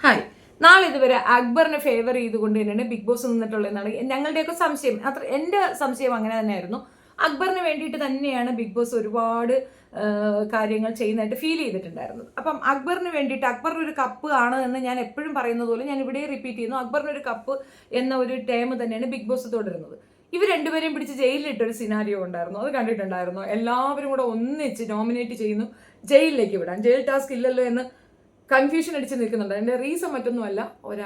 Hi. നാളെ ഇതുവരെ അക്ബറിനെ favour ചെയ്തുകൊണ്ട് തന്നെയാണ് ബിഗ് ബോസ് നിന്നിട്ടുള്ളതെന്നാണ് ഞങ്ങളുടെയൊക്കെ സംശയം. എൻ്റെ സംശയം അങ്ങനെ തന്നെയായിരുന്നു. അക്ബറിന് വേണ്ടിയിട്ട് തന്നെയാണ് ബിഗ് ബോസ് ഒരുപാട് കാര്യങ്ങൾ ചെയ്യുന്നതായിട്ട് ഫീൽ ചെയ്തിട്ടുണ്ടായിരുന്നത്. അപ്പം അക്ബറിന് വേണ്ടിയിട്ട് അക്ബറിന് ഒരു കപ്പ് ആണ് എന്ന് ഞാൻ എപ്പോഴും പറയുന്നത് പോലെ ഞാൻ ഇവിടെ റിപ്പീറ്റ് ചെയ്യുന്നു. അക്ബറിന് ഒരു കപ്പ് എന്ന ഒരു ടേം തന്നെയാണ് ബിഗ് ബോസ് തുടരുന്നത്. ഇവർ രണ്ടുപേരെയും പിടിച്ച് ജയിലിലിട്ടൊരു സിനാരിയോ ഉണ്ടായിരുന്നു. അത് കണ്ടിട്ടുണ്ടായിരുന്നു. എല്ലാവരും കൂടെ ഒന്നിച്ച് നോമിനേറ്റ് ചെയ്യുന്നു ജയിലിലേക്ക് വിടാൻ. ജയിൽ ടാസ്ക് ഇല്ലല്ലോ എന്ന് കൺഫ്യൂഷൻ അടിച്ച് നിൽക്കുന്നുണ്ട്. അതിൻ്റെ റീസൺ മറ്റൊന്നുമല്ല,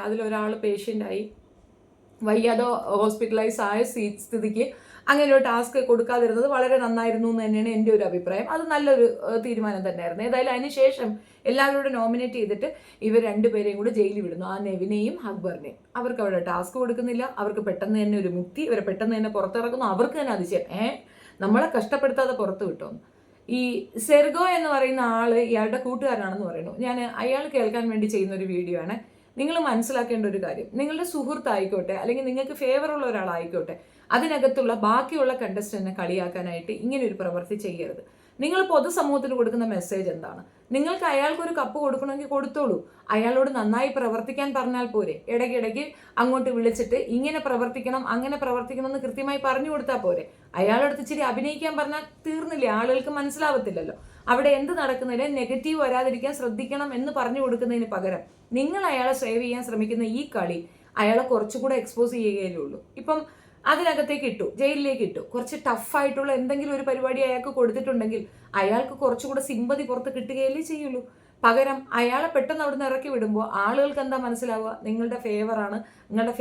അതിലൊരാൾ പേഷ്യൻ്റായി വയ്യാതെ ഹോസ്പിറ്റലൈസ് ആയ സ്ഥിതിക്ക് അങ്ങനെ ഒരു ടാസ്ക് കൊടുക്കാതിരുന്നത് വളരെ നന്നായിരുന്നു എന്ന് തന്നെയാണ് എൻ്റെ ഒരു അഭിപ്രായം. അത് നല്ലൊരു തീരുമാനം തന്നെയായിരുന്നു. ഏതായാലും അതിനുശേഷം എല്ലാവരോടും നോമിനേറ്റ് ചെയ്തിട്ട് ഇവർ രണ്ടുപേരെയും കൂടെ ജയിലിൽ വിടുന്നു, ആ നെവിനെയും അക്ബറിനെയും. അവർക്ക് അവിടെ ടാസ്ക് കൊടുക്കുന്നില്ല, അവർക്ക് പെട്ടെന്ന് തന്നെ ഒരു മുക്തി, ഇവരെ പെട്ടെന്ന് തന്നെ പുറത്തിറക്കുന്നു. അവർക്ക് തന്നെ അതിശയം, നമ്മളെ കഷ്ടപ്പെടുത്താതെ പുറത്ത് വിട്ടോന്ന്. ഈ സെർഗോ എന്ന് പറയുന്ന ആള് ഇയാളുടെ കൂട്ടുകാരനാണെന്ന് പറയുന്നു. ഞാൻ അയാൾ കേൾക്കാൻ വേണ്ടി ചെയ്യുന്ന ഒരു വീഡിയോ ആണ്. നിങ്ങൾ മനസ്സിലാക്കേണ്ട ഒരു കാര്യം, നിങ്ങളുടെ സുഹൃത്തായിക്കോട്ടെ അല്ലെങ്കിൽ നിങ്ങൾക്ക് ഫേവർ ഉള്ള ഒരാളായിക്കോട്ടെ, അതിനകത്തുള്ള ബാക്കിയുള്ള കണ്ടസ്റ്റന്റിനെ കളിയാക്കാനായിട്ട് ഇങ്ങനെ ഒരു പ്രവൃത്തി ചെയ്യരുത്. നിങ്ങൾ പൊതുസമൂഹത്തിന് കൊടുക്കുന്ന മെസ്സേജ് എന്താണ്? നിങ്ങൾക്ക് അയാൾക്കൊരു കപ്പ് കൊടുക്കണമെങ്കിൽ കൊടുത്തോളൂ. അയാളോട് നന്നായി പ്രവർത്തിക്കാൻ പറഞ്ഞാൽ പോരെ? ഇടയ്ക്കിടയ്ക്ക് അങ്ങോട്ട് വിളിച്ചിട്ട് ഇങ്ങനെ പ്രവർത്തിക്കണം അങ്ങനെ പ്രവർത്തിക്കണം എന്ന് കൃത്യമായി പറഞ്ഞു കൊടുത്താൽ പോരെ? അയാളടുത്ത് ഇച്ചിരി അഭിനയിക്കാൻ പറഞ്ഞാൽ തീർന്നില്ലേ? ആളുകൾക്ക് മനസ്സിലാവത്തില്ലല്ലോ. അവിടെ എന്ത് നടക്കുന്നതിന് നെഗറ്റീവ് വരാതിരിക്കാൻ ശ്രദ്ധിക്കണം എന്ന് പറഞ്ഞു കൊടുക്കുന്നതിന് പകരം നിങ്ങൾ അയാളെ സേവ് ചെയ്യാൻ ശ്രമിക്കുന്ന ഈ കളി അയാളെ കുറച്ചുകൂടെ എക്സ്പോസ് ചെയ്യുകയേ ഉള്ളൂ. ഇപ്പം അതിനകത്തേക്ക് ഇട്ടു, ജയിലിലേക്ക് ഇട്ടു, കുറച്ച് ടഫായിട്ടുള്ള എന്തെങ്കിലും ഒരു പരിപാടി അയാൾക്ക് കൊടുത്തിട്ടുണ്ടെങ്കിൽ അയാൾക്ക് കുറച്ചുകൂടെ സിമ്പതി പുറത്ത് കിട്ടുകയല്ലേ ചെയ്യുള്ളൂ. പകരം അയാളെ പെട്ടെന്ന് അവിടുന്ന് ഇറക്കി വിടുമ്പോൾ ആളുകൾക്ക് എന്താ മനസ്സിലാവുക? നിങ്ങളുടെ ഫേവറാണ്, നിങ്ങളുടെ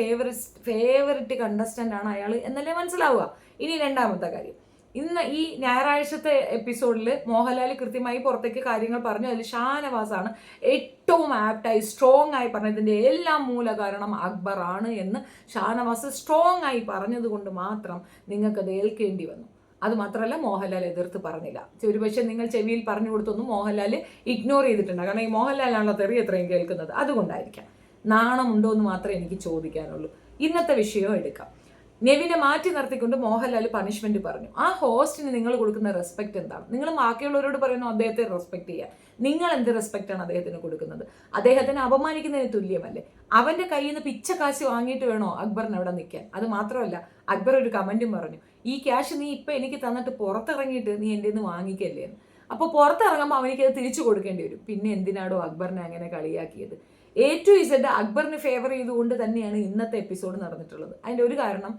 ഫേവറിറ്റ് കണ്ടസ്റ്റന്റ് ആണ് അയാൾ എന്നല്ലേ മനസ്സിലാവുക. ഇനി രണ്ടാമത്തെ കാര്യം, ഇന്ന് ഈ ഞായറാഴ്ചത്തെ എപ്പിസോഡിൽ മോഹൻലാൽ കൃത്യമായി പുറത്തേക്ക് കാര്യങ്ങൾ പറഞ്ഞു. അതിൽ ഷാനവാസാണ് ഏറ്റവും ആപ്റ്റായി സ്ട്രോങ് ആയി പറഞ്ഞതിൻ്റെ എല്ലാം മൂല കാരണം അക്ബർ ആണ് എന്ന് ഷാനവാസ് സ്ട്രോങ് ആയി പറഞ്ഞത് കൊണ്ട് മാത്രം നിങ്ങൾക്കത് ഏൽക്കേണ്ടി വന്നു. അത് മാത്രമല്ല, മോഹൻലാൽ എതിർത്ത് പറഞ്ഞില്ല. ഒരുപക്ഷെ നിങ്ങൾ ചെവിയിൽ പറഞ്ഞു കൊടുത്തൊന്നും മോഹൻലാൽ ഇഗ്നോർ ചെയ്തിട്ടുണ്ട്. കാരണം ഈ മോഹൻലാലാണല്ലോ തെറി എത്രയും കേൾക്കുന്നത്, അതുകൊണ്ടായിരിക്കാം. നാണമുണ്ടോ എന്ന് മാത്രമേ എനിക്ക് ചോദിക്കാനുള്ളൂ. ഇന്നത്തെ വിഷയം എടുക്കാം. നെവിനെ മാറ്റി നിർത്തിക്കൊണ്ട് മോഹൻലാൽ പണിഷ്മെന്റ് പറഞ്ഞു. ആ ഹോസ്റ്റിന് നിങ്ങൾ കൊടുക്കുന്ന റെസ്പെക്ട് എന്താണ്? നിങ്ങൾ ബാക്കിയുള്ളവരോട് പറയുന്നു അദ്ദേഹത്തെ റെസ്പെക്ട് ചെയ്യുക. നിങ്ങൾ എന്ത് റെസ്പെക്റ്റാണ് അദ്ദേഹത്തിന് കൊടുക്കുന്നത്? അദ്ദേഹത്തിനെ അപമാനിക്കുന്നതിന് തുല്യമല്ലേ? അവന്റെ കയ്യിൽ നിന്ന് പിച്ച കാശ് വാങ്ങിയിട്ട് വേണോ അക്ബറിന് അവിടെ നിൽക്കാൻ? അത് മാത്രമല്ല, അക്ബർ ഒരു കമന്റും പറഞ്ഞു, ഈ ക്യാഷ് നീ ഇപ്പൊ എനിക്ക് തന്നിട്ട് പുറത്തിറങ്ങിയിട്ട് നീ എൻ്റെ നിന്ന് വാങ്ങിക്കല്ലേ എന്ന്. അപ്പോൾ പുറത്തിറങ്ങുമ്പോൾ അവനിക്കത് തിരിച്ചു കൊടുക്കേണ്ടി വരും. പിന്നെ എന്തിനാടോ അക്ബറിനെ അങ്ങനെ കളിയാക്കിയത്? A to Z അക്ബറിന് ഫേവർ ചെയ്തുകൊണ്ട് തന്നെയാണ് ഇന്നത്തെ എപ്പിസോഡ് നടന്നിട്ടുള്ളത്. അതിൻ്റെ ഒരു കാരണം,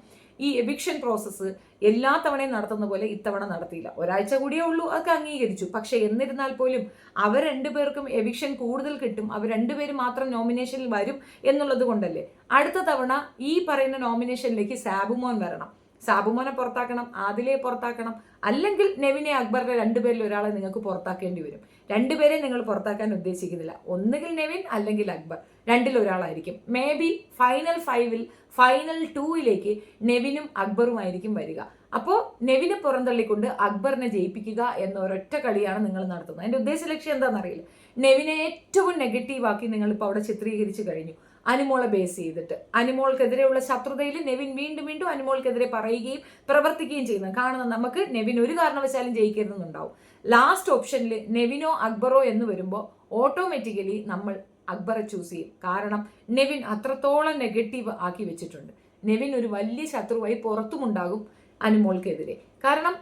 ഈ എവിക്ഷൻ പ്രോസസ്സ് എല്ലാ തവണയും നടത്തുന്ന പോലെ ഇത്തവണ നടത്തിയില്ല. ഒരാഴ്ച കൂടിയേ ഉള്ളൂ, അതൊക്കെ അംഗീകരിച്ചു. പക്ഷെ എന്നിരുന്നാൽ പോലും അവർ രണ്ടുപേർക്കും എവിക്ഷൻ കൂടുതൽ കിട്ടും, അവർ രണ്ടുപേരും മാത്രം നോമിനേഷനിൽ വരും എന്നുള്ളത് കൊണ്ടല്ലേ അടുത്ത തവണ ഈ പറയുന്ന നോമിനേഷനിലേക്ക് സാബുമോൻ വരണം. സാബുമോനെ പുറത്താക്കണം, ആദിലെ പുറത്താക്കണം, അല്ലെങ്കിൽ നെവിനെ അക്ബറിന്റെ രണ്ടുപേരിൽ ഒരാളെ നിങ്ങൾക്ക് പുറത്താക്കേണ്ടി വരും. രണ്ടുപേരെ നിങ്ങൾ പുറത്താക്കാൻ ഉദ്ദേശിക്കുന്നില്ല. ഒന്നുകിൽ നെവിൻ അല്ലെങ്കിൽ അക്ബർ, രണ്ടിൽ ഒരാളായിരിക്കും. മേ ബി ഫൈനൽ 5-ൽ ഫൈനൽ 2-ലേക്ക് നെവിനും അക്ബറുമായിരിക്കും വരിക. അപ്പോൾ നെവിനെ പുറന്തള്ളിക്കൊണ്ട് അക്ബറിനെ ജയിപ്പിക്കുക എന്ന ഒരൊറ്റ കളിയാണ് നിങ്ങൾ നടത്തുന്നത്. അതിന്റെ ഉദ്ദേശ ലക്ഷ്യം എന്താണെന്നറിയില്ല. നെവിനെ ഏറ്റവും നെഗറ്റീവാക്കി നിങ്ങൾ ഇപ്പോൾ അവിടെ ചിത്രീകരിച്ചു കഴിഞ്ഞു. അനുമോളെ ബേസ് ചെയ്തിട്ട് അനുമോൾക്കെതിരെയുള്ള ശത്രുതയിൽ നെവിൻ വീണ്ടും വീണ്ടും അനുമോൾക്കെതിരെ പറയുകയും പ്രവർത്തിക്കുകയും ചെയ്യുന്നത് കാണുന്ന നമുക്ക് നെവിൻ ഒരു കാരണവശാലും ജയിക്കരുതെന്നുണ്ടാവും. ലാസ്റ്റ് ഓപ്ഷനിൽ നെവിനോ അക്ബറോ എന്ന് വരുമ്പോൾ ഓട്ടോമാറ്റിക്കലി നമ്മൾ അക്ബറെ ചൂസ് ചെയ്യും. കാരണം നെവിൻ അത്രത്തോളം നെഗറ്റീവ് ആക്കി വെച്ചിട്ടുണ്ട്. നെവിൻ ഒരു വലിയ ശത്രുവായി പുറത്തുമുണ്ടാകും അനുമോൾക്കെതിരെ. കാരണം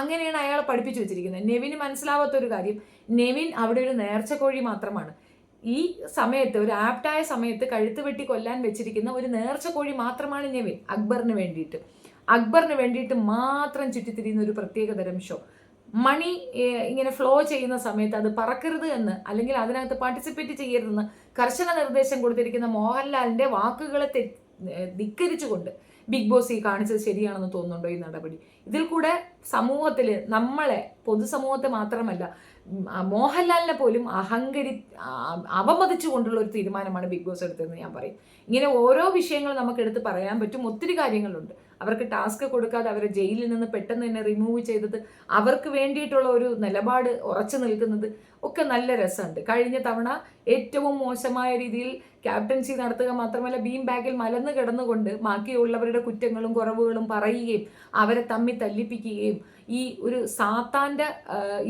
അങ്ങനെയാണ് അയാളെ പഠിപ്പിച്ചു വെച്ചിരിക്കുന്നത്. നെവിന് മനസ്സിലാവാത്തൊരു കാര്യം, നെവിൻ അവിടെ ഒരു നേർച്ചക്കോഴി മാത്രമാണ്. ഈ സമയത്ത് ഒരു ആപ്റ്റായ സമയത്ത് കഴുത്ത് വെട്ടി കൊല്ലാൻ വെച്ചിരിക്കുന്ന ഒരു നേർച്ചക്കോഴി മാത്രമാണ് നെവിൻ. അക്ബറിന് വേണ്ടിയിട്ട് മാത്രം ചുറ്റിത്തിരിയുന്ന ഒരു പ്രത്യേകതരം ഷോ. മണി ഇങ്ങനെ ഫ്ലോ ചെയ്യുന്ന സമയത്ത് അത് പറക്കരുത് എന്ന്, അല്ലെങ്കിൽ അതിനകത്ത് പാർട്ടിസിപ്പേറ്റ് ചെയ്യരുതെന്ന് കർശന നിർദ്ദേശം കൊടുത്തിരിക്കുന്ന മോഹൻലാലിന്റെ വാക്കുകളെ ധിക്കരിച്ചുകൊണ്ട് ബിഗ് ബോസ് ഈ കാണിച്ചത് ശരിയാണെന്ന് തോന്നുന്നുണ്ടോ ഈ നടപടി? ഇതിൽ കൂടെ സമൂഹത്തിൽ പൊതുസമൂഹത്തെ മാത്രമല്ല മോഹൻലാലിനെ പോലും അവമതിച്ചുകൊണ്ടുള്ള ഒരു തീരുമാനമാണ് ബിഗ് ബോസ് എടുത്തതെന്ന് ഞാൻ പറയും. ഇങ്ങനെ ഓരോ വിഷയങ്ങൾ നമുക്ക് എടുത്ത് പറയാൻ പറ്റും, ഒത്തിരി കാര്യങ്ങളുണ്ട്. അവർക്ക് ടാസ്ക് കൊടുക്കാതെ അവരെ ജയിലിൽ നിന്ന് പെട്ടെന്ന് തന്നെ റിമൂവ് ചെയ്തത്, അവർക്ക് വേണ്ടിയിട്ടുള്ള ഒരു നിലപാട് ഉറച്ചു നിൽക്കുന്നത് ഒക്കെ നല്ല രസമുണ്ട്. കഴിഞ്ഞ തവണ ഏറ്റവും മോശമായ രീതിയിൽ ക്യാപ്റ്റൻസി നടത്തുക മാത്രമല്ല ബീം ബാഗിൽ മലന്ന് കിടന്നുകൊണ്ട് ബാക്കിയുള്ളവരുടെ കുറ്റങ്ങളും കുറവുകളും പറയുകയും അവരെ തമ്മിൽ തല്ലിപ്പിക്കുകയും ഈ ഒരു സാത്താൻ്റെ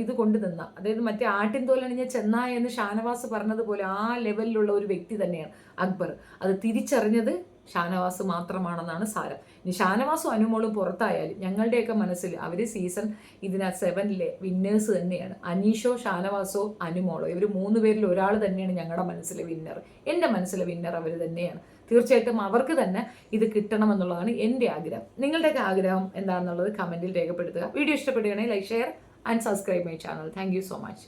ഇത് കൊണ്ട് നിന്ന, അതായത് മറ്റേ ആട്ടിൻതോലണിഞ്ഞ ചെന്നായ എന്ന് ഷാനവാസ് പറഞ്ഞതുപോലെ ആ ലെവലിലുള്ള ഒരു വ്യക്തി തന്നെയാണ് അക്ബർ. അത് തിരിച്ചറിഞ്ഞത് ഷാനവാസ് മാത്രമാണെന്നാണ് സാരം. ഇനി ഷാനവാസും അനുമോളും പുറത്തായാലും ഞങ്ങളുടെയൊക്കെ മനസ്സിൽ അവർ സീസൺ 7 വിന്നേഴ്സ് തന്നെയാണ്. അനീഷോ ഷാനവാസോ അനുമോളോ ഇവർ 3 പേരിൽ ഒരാൾ തന്നെയാണ് ഞങ്ങളുടെ മനസ്സിലെ വിന്നർ. എൻ്റെ മനസ്സിലെ വിന്നർ അവർ തന്നെയാണ്. തീർച്ചയായിട്ടും അവർക്ക് തന്നെ ഇത് കിട്ടണമെന്നുള്ളതാണ് എൻ്റെ ആഗ്രഹം. നിങ്ങളുടെയൊക്കെ ആഗ്രഹം എന്താണെന്നുള്ളത് കമൻറ്റിൽ രേഖപ്പെടുത്തുക. വീഡിയോ ഇഷ്ടപ്പെടുകയാണെങ്കിൽ like, share and subscribe my channel. Thank you so much.